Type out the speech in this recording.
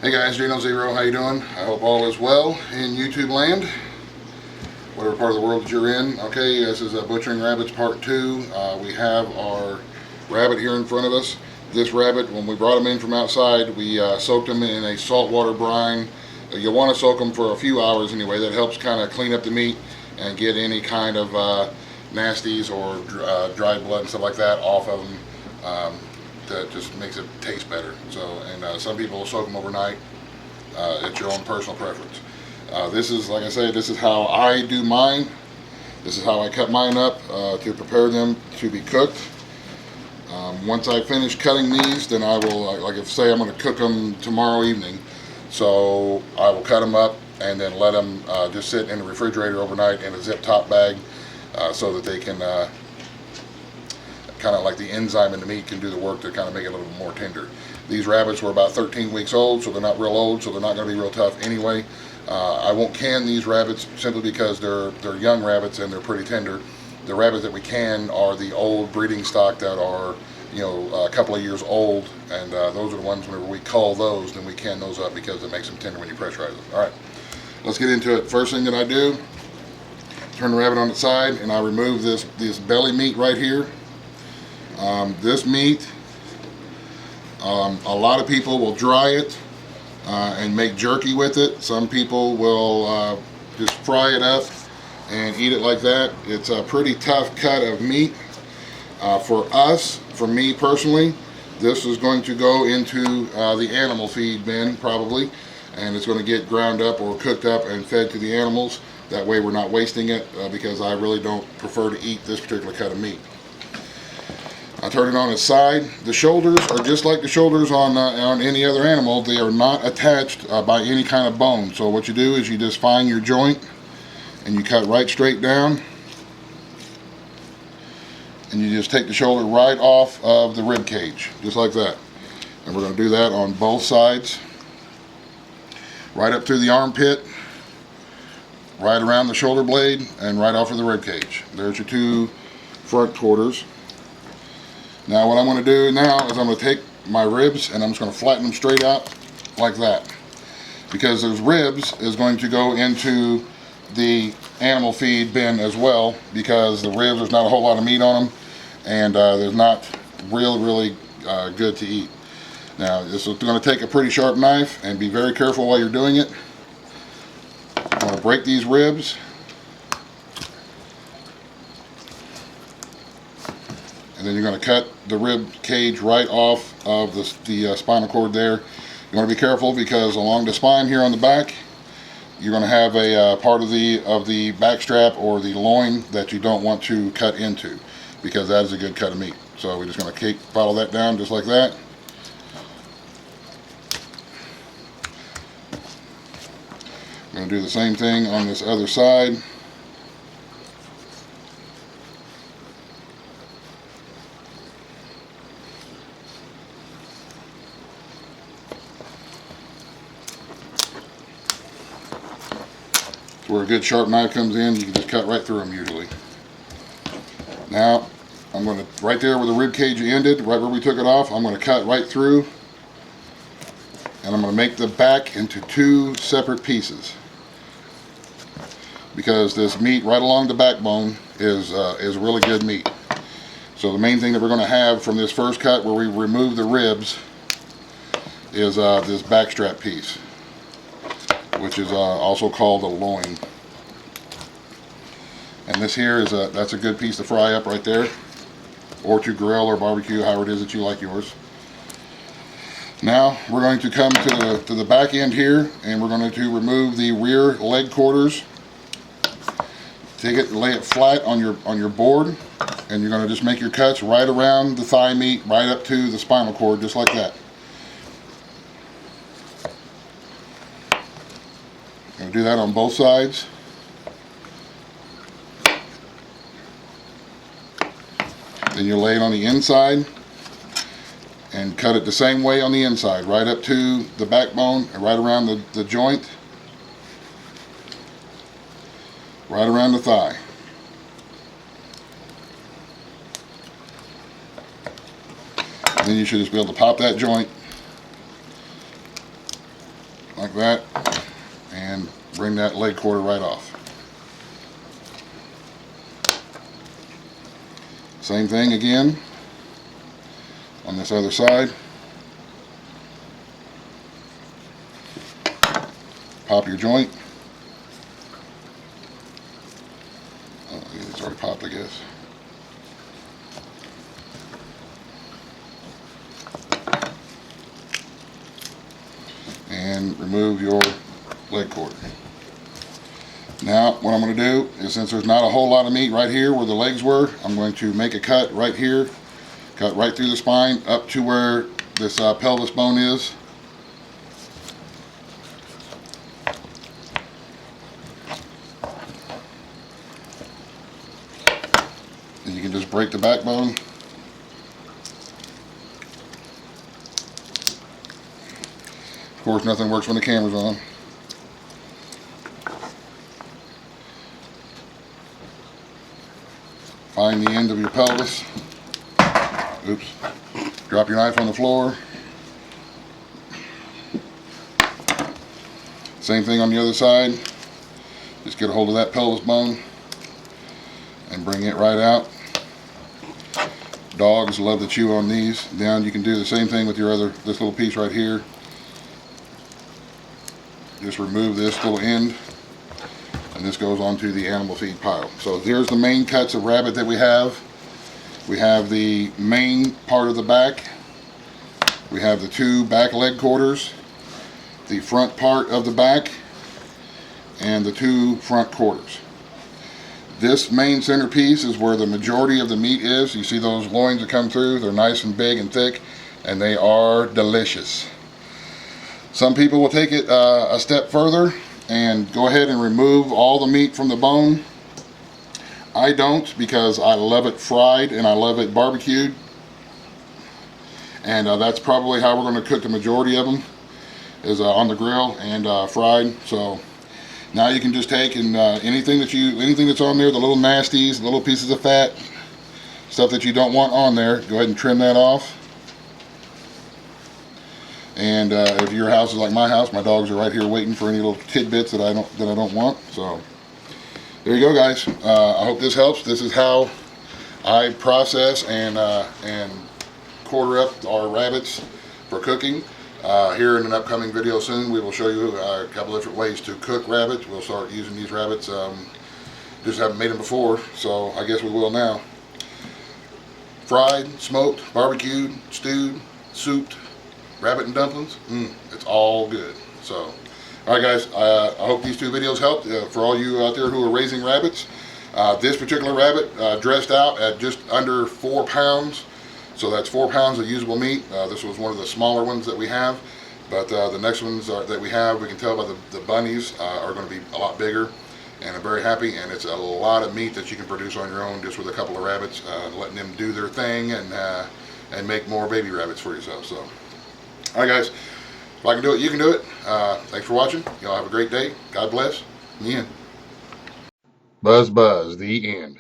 Hey guys, Gino Zero, how you doing? I hope all is well in YouTube land, whatever part of the world that you're in. Okay, this is Butchering Rabbits Part 2. We have our rabbit here in front of us. This rabbit, when we brought him in from outside, we soaked him in a saltwater brine. You'll want to soak them for a few hours anyway. That helps kind of clean up the meat and get any kind of nasties or dried blood and stuff like that off of them. That just makes it taste better. So, and some people will soak them overnight. It's your own personal preference. This is, like I said, this is how I do mine. This is how I cut mine up to prepare them to be cooked. Once I finish cutting these, then I will, like if say I'm going to cook them tomorrow evening, so I will cut them up and then let them just sit in the refrigerator overnight in a zip top bag so that they can kind of like the enzyme in the meat can do the work to kind of make it a little bit more tender. These rabbits were about 13 weeks old, so they're not real old, so they're not going to be real tough anyway. I won't can these rabbits simply because they're young rabbits and they're pretty tender. The rabbits that we can are the old breeding stock that are, you know, a couple of years old, and those are the ones whenever we cull those, then we can those up because it makes them tender when you pressurize them. All right, let's get into it. First thing that I do, turn the rabbit on its side, and I remove this belly meat right here. This meat, a lot of people will dry it and make jerky with it. Some people will just fry it up and eat it like that. It's a pretty tough cut of meat. For us, for me personally, this is going to go into the animal feed bin probably, and it's going to get ground up or cooked up and fed to the animals. That way we're not wasting it because I really don't prefer to eat this particular cut of meat. I turn it on its side. The shoulders are just like the shoulders on any other animal. They are not attached by any kind of bone. So what you do is you just find your joint and you cut right straight down. And you just take the shoulder right off of the rib cage, just like that. And we're going to do that on both sides. Right up through the armpit, right around the shoulder blade, and right off of the rib cage. There's your two front quarters. Now what I'm going to do now is I'm going to take my ribs and I'm just going to flatten them straight out like that. Because those ribs is going to go into the animal feed bin as well, because the ribs, there's not a whole lot of meat on them, and there's not really good to eat. Now this is going to take a pretty sharp knife, and be very careful while you're doing it. I'm going to break these ribs. And then you're going to cut the rib cage right off of the spinal cord there. You want to be careful because along the spine here on the back, you're going to have a part of the back strap or the loin that you don't want to cut into, because that is a good cut of meat. So we're just going to follow that down just like that. I'm going to do the same thing on this other side. Where a good sharp knife comes in, you can just cut right through them usually. Now, I'm going to, right there where the rib cage ended, right where we took it off, I'm going to cut right through, and I'm going to make the back into two separate pieces. Because this meat right along the backbone is really good meat. So the main thing that we're going to have from this first cut where we remove the ribs is this back strap piece, which is also called a loin. And this here is that's a good piece to fry up right there, or to grill or barbecue, however it is that you like yours. Now we're going to come to the back end here, and we're going to remove the rear leg quarters. Take it, lay it flat on your board, and you're going to just make your cuts right around the thigh meat, right up to the spinal cord, just like that. Going to do that on both sides. Then you lay it on the inside and cut it the same way on the inside, right up to the backbone and right around the joint, right around the thigh. Then you should just be able to pop that joint like that, and bring that leg quarter right off. Same thing again on this other side. Pop your joint. Oh, it's already popped, I guess. And remove your leg quarter. Now what I'm going to do is, since there's not a whole lot of meat right here where the legs were, I'm going to make a cut right here, cut right through the spine up to where this pelvis bone is. And you can just break the backbone. Of course, nothing works when the camera's on. Find the end of your pelvis. Oops. Drop your knife on the floor. Same thing on the other side. Just get a hold of that pelvis bone and bring it right out. Dogs love to chew on these. Down, you can do the same thing with your this little piece right here. Just remove this little end, and this goes onto the animal feed pile. So here's the main cuts of rabbit that we have. We have the main part of the back. We have the two back leg quarters, the front part of the back, and the two front quarters. This main centerpiece is where the majority of the meat is. You see those loins that come through? They're nice and big and thick, and they are delicious. Some people will take it a step further and go ahead and remove all the meat from the bone. I don't, because I love it fried and I love it barbecued. And that's probably how we're going to cook the majority of them, is on the grill and fried. So now you can just take and anything that's on there, the little nasties, the little pieces of fat, stuff that you don't want on there, go ahead and trim that off. And if your house is like my house, my dogs are right here waiting for any little tidbits that I don't want. So there you go, guys. I hope this helps. This is how I process and quarter up our rabbits for cooking. Here in an upcoming video soon, we will show you a couple different ways to cook rabbits. We'll start using these rabbits. Just haven't made them before, so I guess we will now. Fried, smoked, barbecued, stewed, souped, rabbit and dumplings, it's all good. So, all right, guys, I hope these two videos helped for all you out there who are raising rabbits. This particular rabbit dressed out at just under 4 pounds, so that's 4 pounds of usable meat. This was one of the smaller ones that we have, but the next ones that we have, we can tell by the bunnies are going to be a lot bigger, and I'm very happy. And it's a lot of meat that you can produce on your own just with a couple of rabbits, letting them do their thing and make more baby rabbits for yourself. So. Alright, guys, if I can do it, you can do it. Thanks for watching. Y'all have a great day. God bless. The end. Buzz, buzz. The end.